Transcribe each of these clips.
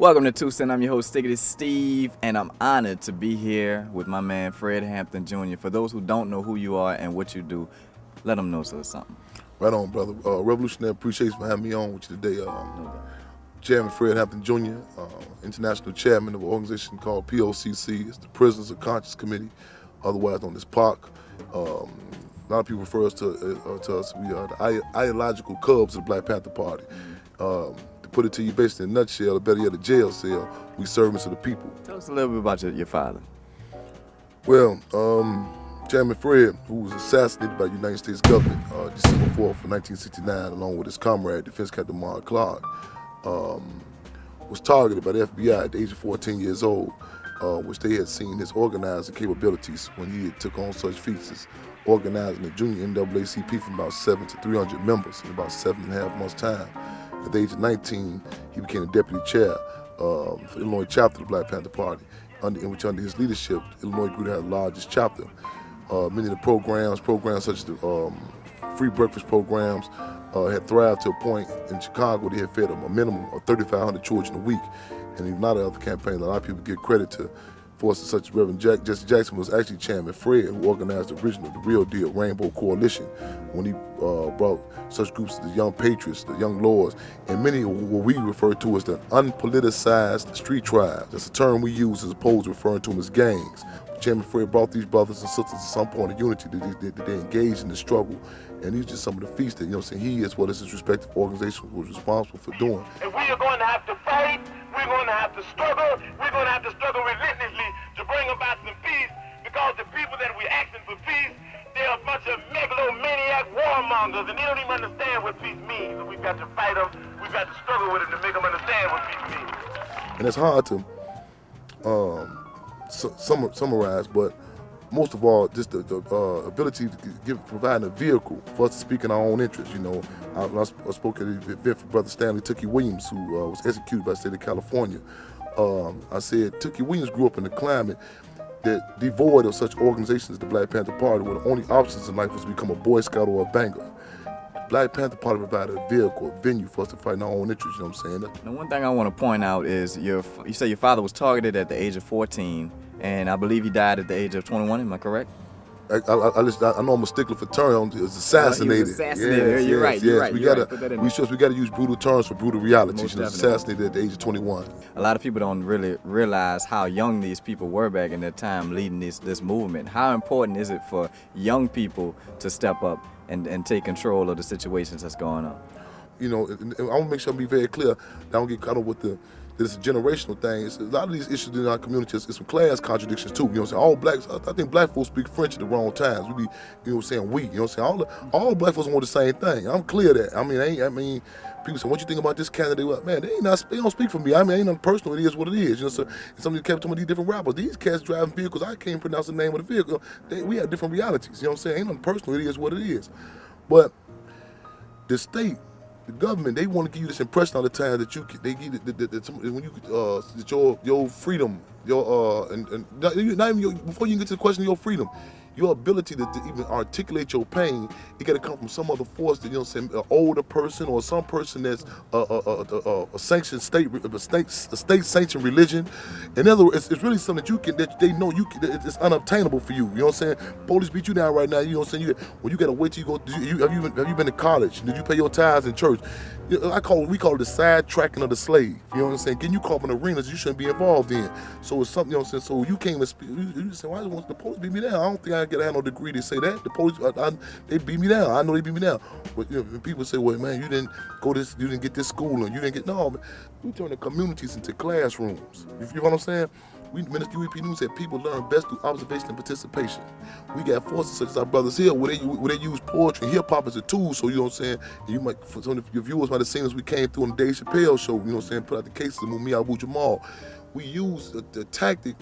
Welcome to Two Cent. I'm your host, Stickity Steve, and I'm honored to be here with my man, Fred Hampton Jr. For those who don't know who you are and what you do, let them know something. Right on, brother. Revolutionary appreciation for having me on with you today. Chairman Fred Hampton Jr., international chairman of an organization called POCC. It's the Prisoners of Conscience Committee, otherwise known as POC. A lot of people refer us to us. We are the ideological cubs of the Black Panther Party. To put it to you basically in a nutshell, or better yet, a jail cell, we servants of the people. Tell us a little bit about your father. Well, Chairman Fred, who was assassinated by the United States government December 4th of 1969, along with his comrade, Defense Captain Mark Clark, was targeted by the FBI at the age of 14 years old, which they had seen his organizing capabilities when he took on such feats as organizing the junior NAACP from about 7 to 300 members in about 7.5 months' time. At the age of 19, he became the deputy chair for the Illinois chapter of the Black Panther Party, in which under his leadership, Illinois grew to have the largest chapter. Many of the programs such as the free breakfast programs had thrived to a point in Chicago. They had fed a minimum of 3,500 children a week. And in a lot of other campaigns, a lot of people give credit to forces such as Reverend Jesse Jackson was actually Chairman Fred, who organized the original, the real deal Rainbow Coalition, when he brought such groups as the Young Patriots, the Young Lords, and many of what we refer to as the unpoliticized street tribes. That's a term we use as opposed to referring to them as gangs. Chairman Fred brought these brothers and sisters to some point of unity that they engaged in the struggle. And these are just some of the feats that, he as well as his respective organization was responsible for doing. And we are going to have to fight, we're going to have to struggle, we're going to have to struggle relentlessly to bring about some peace, because the people that we're asking for peace, they're a bunch of megalomaniac warmongers, and they don't even understand what peace means. And we've got to fight them, we've got to struggle with them to make them understand what peace means. And it's hard to summarize, but most of all, just the ability to provide a vehicle for us to speak in our own interest. I spoke at an event for Brother Stanley Tookie Williams, who was executed by the state of California. I said Tookie Williams grew up in a climate that devoid of such organizations as the Black Panther Party, where the only options in life was to become a Boy Scout or a banger. The Black Panther Party provided a vehicle, a venue for us to fight in our own interest. You know what I'm saying? Now, one thing I want to point out is you say your father was targeted at the age of 14, and I believe he died at the age of 21. Am I correct? I know I'm a stickler for terms. It was assassinated. He was assassinated. You're right. We got to use brutal terms for brutal realities. He was assassinated at the age of 21. A lot of people don't really realize how young these people were back in that time leading this movement. How important is it for young people to step up and take control of the situations that's going on? I want to make sure I be very clear. I don't get caught up with this generational thing. A lot of these issues in our community is some class contradictions too. All blacks, I think black folks speak French at the wrong times. We be, all black folks want the same thing. I'm clear that. People say, what you think about this candidate? Well, man, they don't speak for me. Ain't nothing personal. It is what it is. So some of these kept some of these different rappers. These cats driving vehicles, I can't pronounce the name of the vehicle. We have different realities. Ain't nothing personal. It is what it is. But the state, the government, they want to give you this impression all the time that your freedom, before you get to the question of your freedom, your ability to even articulate your pain, it got to come from some other force that, an older person or some person that's a sanctioned state sanctioned religion. In other words, it's really something that they know it's unobtainable for you. You know what I'm saying? Police beat you down right now. You know what I'm saying? You got to wait till you go. Have you been to college? Did you pay your tithes in church? We call it the sidetracking of the slave. You know what I'm saying? Getting you caught in arenas you shouldn't be involved in. So it's something, So you came and speak. You say, why the police beat me down? I don't think I have no degree to say that. The police, they beat me down. I know they beat me down. But people say, well, man, you didn't get this schooling. You didn't get, no, man. We turn the communities into classrooms. You know what I'm saying? Ministry UEP News said people learn best through observation and participation. We got forces such as our brothers here where they use poetry and hip hop as a tool. So, you know what I'm saying? You might, for some of your viewers might have seen as we came through on the Dave Chappelle show, you know what I'm saying? Put out the cases of Mumia Abu Jamal. We use the tactic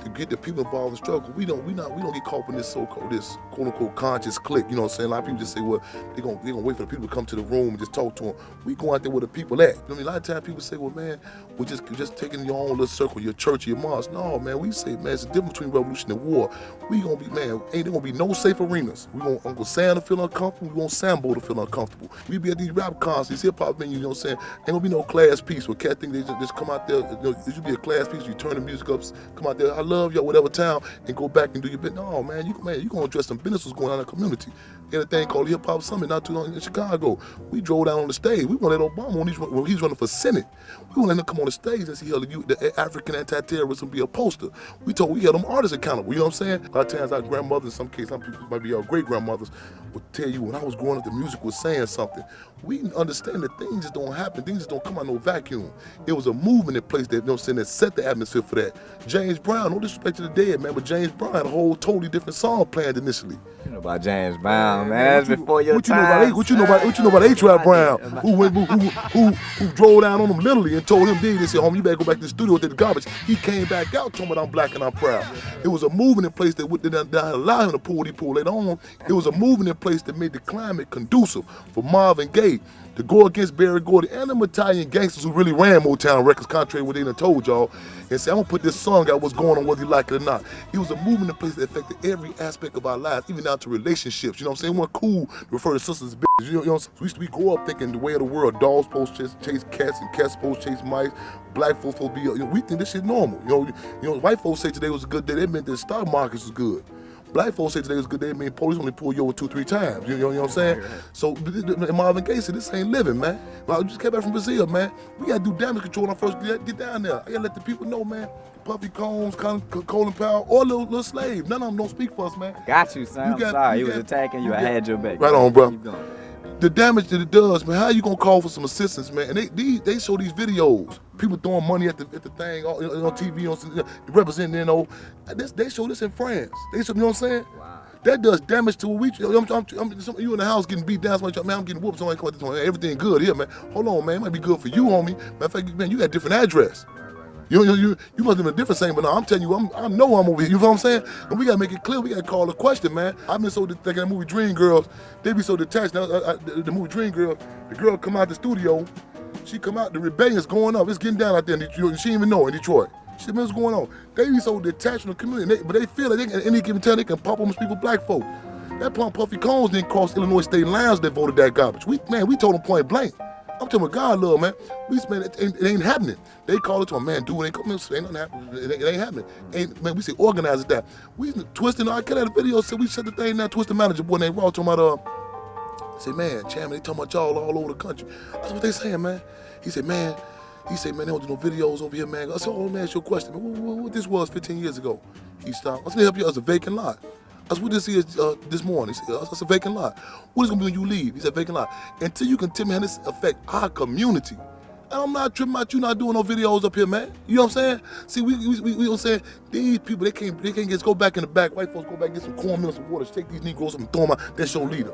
to get the people involved in the struggle. We don't get caught up in this this quote unquote conscious clique. You know what I'm saying? A lot of people just say, well, they're gonna wait for the people to come to the room and just talk to them. We go out there where the people at. You know what I mean? A lot of times people say, well, man, we're just taking your own little circle, your church, your mosque. No, man, we say, man, it's the difference between revolution and war. We gonna be, man, ain't there gonna be no safe arenas. We want Uncle Sam to feel uncomfortable. We want Sambo to feel uncomfortable. We be at these rap concerts, these hip hop venues. You know what I'm saying? Ain't gonna be no class piece where cat think they just come out there. You know, it should be a class piece. You turn the music up, come out there. I love y'all, whatever town, and go back and do your bit. No, man, you gonna address some business what's going on in the community. They had a thing called the Hip Hop Summit not too long in Chicago. We drove down on the stage. We wanted Obama when he was running for Senate. We wanted him to come on the stage and see the African anti-terrorism be a poster. We held them artists accountable. You know what I'm saying? A lot of times our grandmothers, in some cases, some people might be our great grandmothers, would tell you when I was growing up, the music was saying something. We understand that things just don't happen. Things just don't come out no vacuum. It was a movement in place that, you know what I'm saying, that set the atmosphere for that. James Brown, no disrespect to the dead, man, but James Brown had a whole totally different song planned initially. You know about James Brown, man. That's before your time. What you know about A-Trap Brown, who drove down on him literally and told him, they said, homie, you better go back to the studio with the garbage. He came back out, told me I'm black and I'm proud. It was a movement in place that allowed him to pull what he pulled later on. It was a movement in place that made the climate conducive for Marvin Gaye to go against Barry Gordy and the Italian gangsters who really ran Motown Records, contrary to what they done told y'all, and say, I'm gonna put this song out, what's going on, whether you like it or not. It was a movement in place that affected every aspect of our lives, even down to relationships. You know what I'm saying? It wasn't cool to refer to sisters as bitches. You know what I'm saying? We grow up thinking the way of the world, dogs supposed to chase cats and cats supposed to chase mice, black folks supposed to be, you know, we think this shit normal. You know, white folks say today was a good day, that meant that the stock markets was good. Black folks say today was a good day, mean police only pull you over 2-3 times. You know what I'm saying? So Marvin Gaye said, this ain't living, man. Well, I just came back from Brazil, man. We gotta do damage control when I first get down there. I gotta let the people know, man. Puffy Combs, Colin Powell, all little slaves. None of them don't speak for us, man. Got you, son. I'm sorry. He was attacking you. I had your back. Right on, bro. The damage that it does, man, how you gonna call for some assistance, man? And they show these videos, people throwing money at the thing on TV, representing, you know. They show this in France. They show, you know what I'm saying? Wow. That does damage to what we. You in the house getting beat down. Somebody, man, I'm getting whooped. Somebody come up, everything good here, man. Hold on, man. It might be good for you, homie. Matter of fact, man, you got a different address. You must have been a different saying, but no, I'm telling you, I know I'm over here. You know what I'm saying? And we gotta make it clear. We gotta call the question, man. I've been so thinking that movie Dreamgirls, they be so detached. Now, the movie Dreamgirls, the girl come out the studio, she come out, the rebellion's going up. It's getting down out there in Detroit. She didn't even know in Detroit. She said, man, what's going on? They be so detached from the community, but they feel like at any given time they can pop on people, black folk. That punk Puffy Combs didn't cross Illinois state lines that voted that garbage. We told them point blank. I'm telling you, God love, man. It ain't happening. They call it to a man, dude, ain't nothing happening. It ain't happening. Man, we say organize it that. We twisting, I cut out a video, said we shut the thing down, twist the manager, boy named Raw, talking about, say, man, Chairman, they talking about y'all all over the country. That's what they saying, man. He said, man, they don't do no videos over here, man. I said, oh, man, ask your question. What this was 15 years ago? He stopped. I said, help you, it's a vacant lot. That's what this is this morning. He said, that's a vacant lot. What is it going to be when you leave? He said, vacant lot. Until you can tell me how this affect our community. And I'm not tripping about you not doing no videos up here, man. You know what I'm saying? See, we don't say these people, they can't just go back in the back. White folks go back and get some cornmeal, some water, take these Negroes up and throw them out. That's your leader.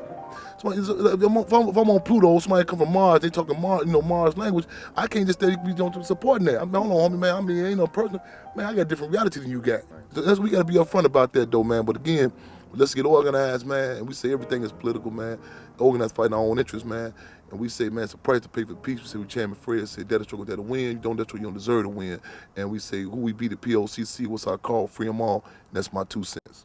If I'm on Pluto, somebody come from Mars, they talking Mars language, I can't just be supporting that. Hold on, homie, man. I mean, ain't no person. Man, I got a different reality than you got. We got to be upfront about that, though, man. But again, let's get organized, man. And we say everything is political, man. Organized, fighting our own interests, man. And we say, man, it's a price to pay for peace. We say, with Chairman Fred said, that struggle, that to win. You don't, that's what you don't deserve to win. And we say, who we be the POCC, what's our call, free them all. And that's my 2 cents.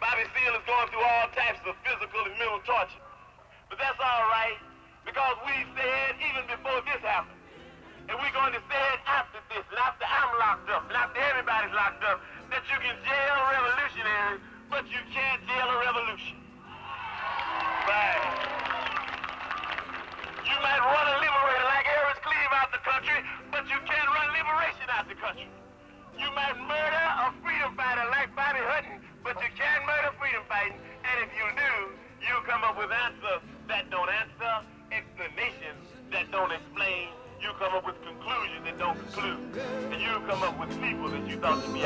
Bobby Seale is going through all types of physical and mental torture. But that's all right, because we said even before this happened, and we're going to say it after this, and after I'm locked up, and after everybody's locked up, that you can jail revolutionaries, but you can't jail a revolution. Right. You might run a liberator like Harris Cleave out the country, but you can't run liberation out the country. You might murder a freedom fighter like Bobby Hutton, but you can't murder freedom fighting. And if you do, you come up with answers that don't answer, explanations that don't explain. You come up with conclusions that don't conclude. And you come up with people that you thought to be